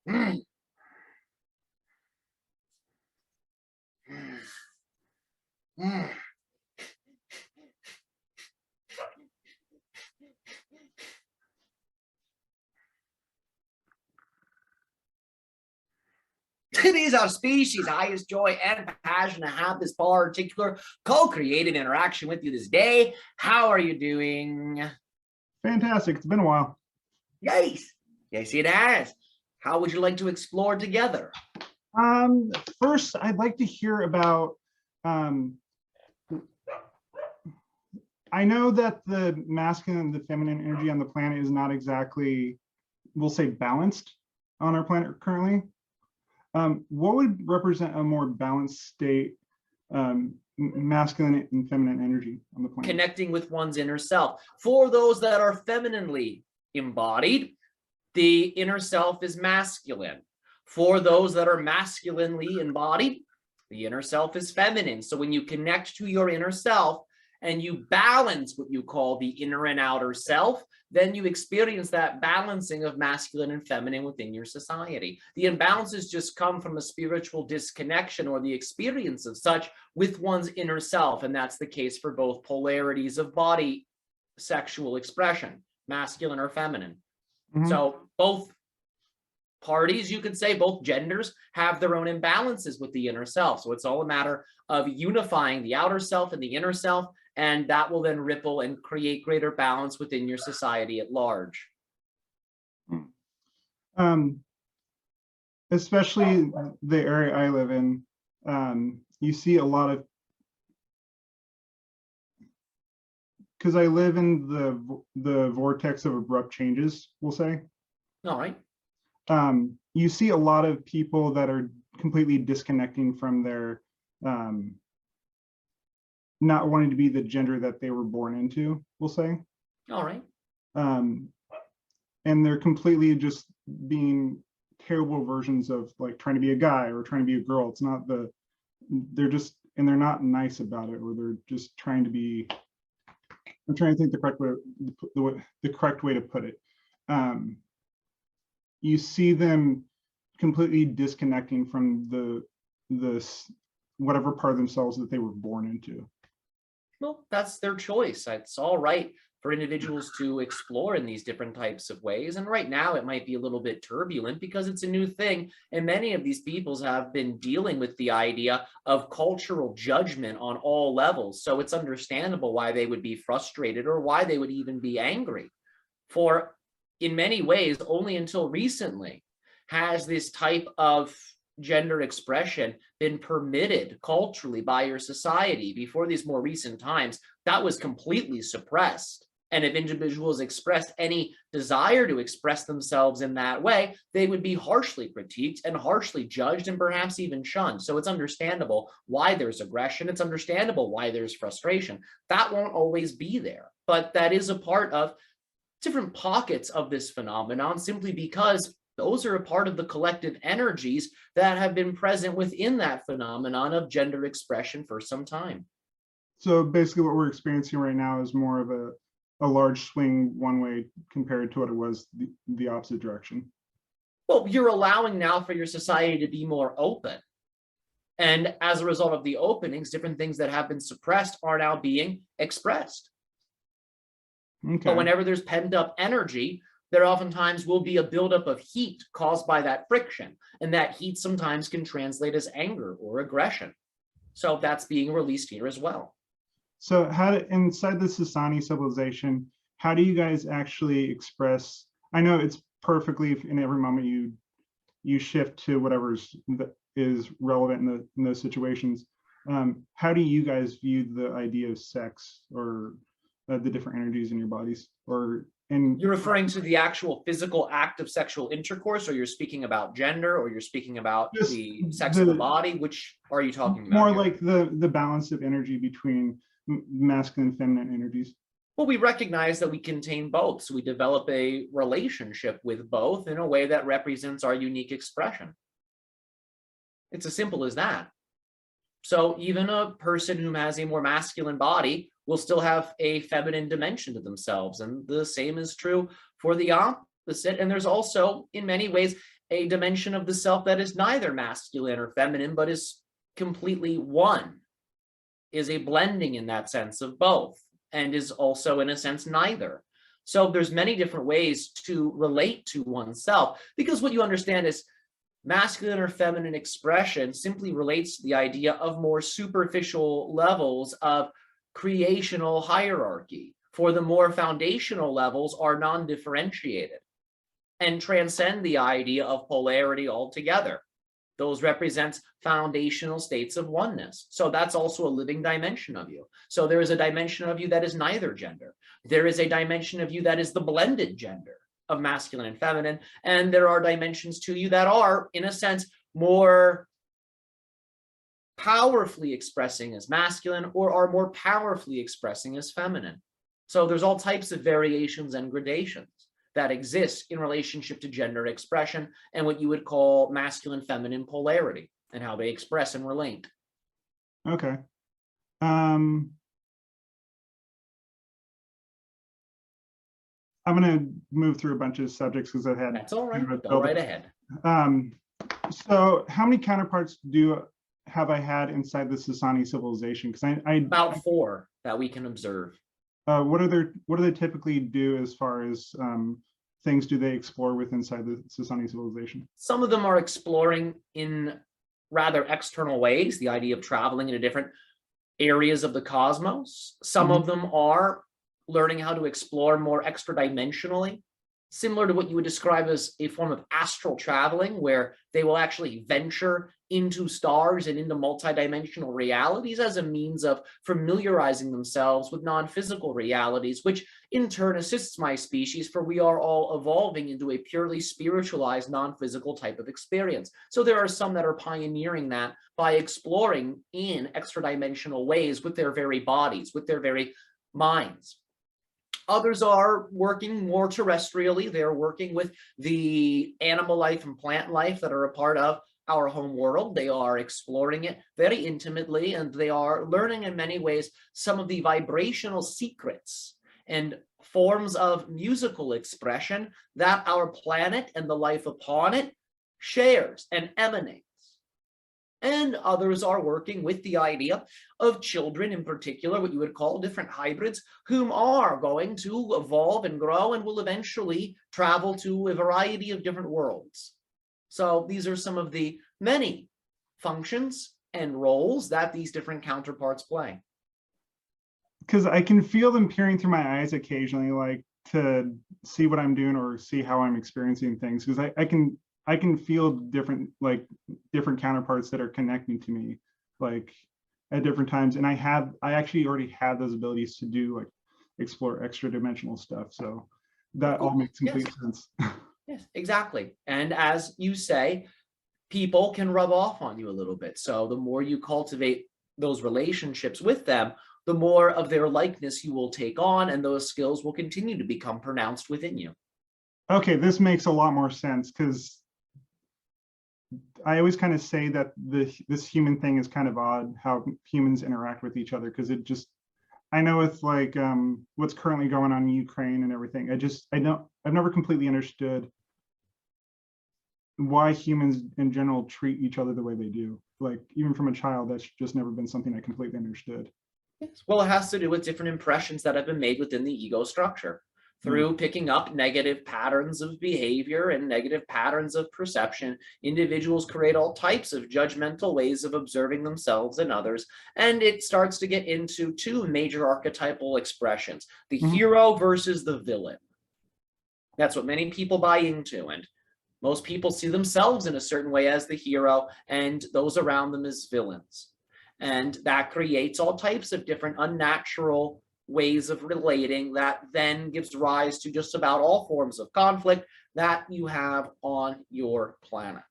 Mm. Mm. It is our species' highest joy and passion to have this particular co-creative interaction with you this day. How are you doing? Fantastic. It's been a while. Yes. Yes, it has. How would you like to explore together? First, I'd like to hear about, I know that the masculine and the feminine energy on the planet is not exactly, we'll say, balanced on our planet currently. What would represent a more balanced state, masculine and feminine energy on the planet? Connecting with one's inner self. For those that are femininely embodied, the inner self is masculine. For those that are masculinely embodied, the inner self is feminine. So when you connect to your inner self and you balance what you call the inner and outer self, then you experience that balancing of masculine and feminine within your society. The imbalances just come from a spiritual disconnection or the experience of such with one's inner self. And that's the case for both polarities of body sexual expression, masculine or feminine. Mm-hmm. So both parties, you could say, both genders have their own imbalances with the inner self. So it's all a matter of unifying the outer self and the inner self, and that will then ripple and create greater balance within your society at large. Especially the area I live in, you see a lot of, because I live in the vortex of abrupt changes, we'll say. All right. You see a lot of people that are completely disconnecting from their not wanting to be the gender that they were born into, we'll say. All right. And they're completely just being terrible versions of like trying to be a guy or trying to be a girl. It's not they're not nice about it, or they're just trying to be, I'm trying to think the correct way to put it. You see them completely disconnecting from the whatever part of themselves that they were born into. Well, that's their choice. It's all right for individuals to explore in these different types of ways. And right now it might be a little bit turbulent because it's a new thing. And many of these peoples have been dealing with the idea of cultural judgment on all levels. So it's understandable why they would be frustrated or why they would even be angry. For in many ways, only until recently has this type of gender expression been permitted culturally by your society. Before these more recent times, that was completely suppressed. And if individuals expressed any desire to express themselves in that way, they would be harshly critiqued and harshly judged and perhaps even shunned. So it's understandable why there's aggression. It's understandable why there's frustration. That won't always be there, but that is a part of different pockets of this phenomenon, simply because those are a part of the collective energies that have been present within that phenomenon of gender expression for some time. So basically what we're experiencing right now is more of a large swing one way compared to what it was the opposite direction. Well, you're allowing now for your society to be more open. And as a result of the openings, different things that have been suppressed are now being expressed. Okay. But whenever there's pent up energy, there oftentimes will be a buildup of heat caused by that friction. And that heat sometimes can translate as anger or aggression. So that's being released here as well. So inside the Sasani civilization, how do you guys actually express, I know it's perfectly in every moment you shift to whatever is relevant in those situations. How do you guys view the idea of sex or the different energies in your bodies? You're referring to the actual physical act of sexual intercourse, or you're speaking about gender, or you're speaking about the sex of the body? Which are you talking about? More here? Like the balance of energy between masculine and feminine energies. Well, we recognize that we contain both, so we develop a relationship with both in a way that represents our unique expression. It's as simple as that. So even a person who has a more masculine body will still have a feminine dimension to themselves. And the same is true for the opposite. And there's also, in many ways, a dimension of the self that is neither masculine or feminine, but is completely one, is a blending in that sense of both, and is also in a sense neither. So there's many different ways to relate to oneself, because what you understand is masculine or feminine expression simply relates to the idea of more superficial levels of creational hierarchy, for the more foundational levels are non-differentiated and transcend the idea of polarity altogether. Those represent foundational states of oneness. So that's also a living dimension of you. So there is a dimension of you that is neither gender. There is a dimension of you that is the blended gender of masculine and feminine. And there are dimensions to you that are, in a sense, more powerfully expressing as masculine or are more powerfully expressing as feminine. So there's all types of variations and gradations that exist in relationship to gender expression and what you would call masculine feminine polarity and how they express and relate. Okay. I'm going to move through a bunch of subjects because I've had. That's all right. Go right ahead. So how many counterparts have I had inside the Sasani civilization? Because about 4 that we can observe. What do they typically do as far as things do they explore with inside the Sasani civilization? Some of them are exploring in rather external ways, the idea of traveling into different areas of the cosmos. Some of them are learning how to explore more extra dimensionally, similar to what you would describe as a form of astral traveling, where they will actually venture into stars and into multidimensional realities as a means of familiarizing themselves with non-physical realities, which in turn assists my species, for we are all evolving into a purely spiritualized, non-physical type of experience. So there are some that are pioneering that by exploring in extra dimensional ways with their very bodies, with their very minds. Others are working more terrestrially. They're working with the animal life and plant life that are a part of our home world. They are exploring it very intimately, and they are learning in many ways some of the vibrational secrets and forms of musical expression that our planet and the life upon it shares and emanates. And others are working with the idea of children in particular, what you would call different hybrids, whom are going to evolve and grow and will eventually travel to a variety of different worlds. So these are some of the many functions and roles that these different counterparts play. Because I can feel them peering through my eyes occasionally, like to see what I'm doing or see how I'm experiencing things. Because I can feel different counterparts that are connecting to me, like at different times. And I actually already have those abilities to do, like, explore extra dimensional stuff. So that all makes complete sense. Yes, exactly. And as you say, people can rub off on you a little bit. So the more you cultivate those relationships with them, the more of their likeness you will take on, and those skills will continue to become pronounced within you. Okay, this makes a lot more sense, because I always kind of say that this human thing is kind of odd, how humans interact with each other, because I know with like what's currently going on in Ukraine and everything, I've never completely understood why humans in general treat each other the way they do. Like, even from a child, that's just never been something I completely understood. Yes. Well, it has to do with different impressions that have been made within the ego structure through picking up negative patterns of behavior and negative patterns of perception. Individuals create all types of judgmental ways of observing themselves and others, and it starts to get into 2 major archetypal expressions: the hero versus the villain. That's what many people buy into, and most people see themselves in a certain way as the hero and those around them as villains. And that creates all types of different unnatural ways of relating that then gives rise to just about all forms of conflict that you have on your planet.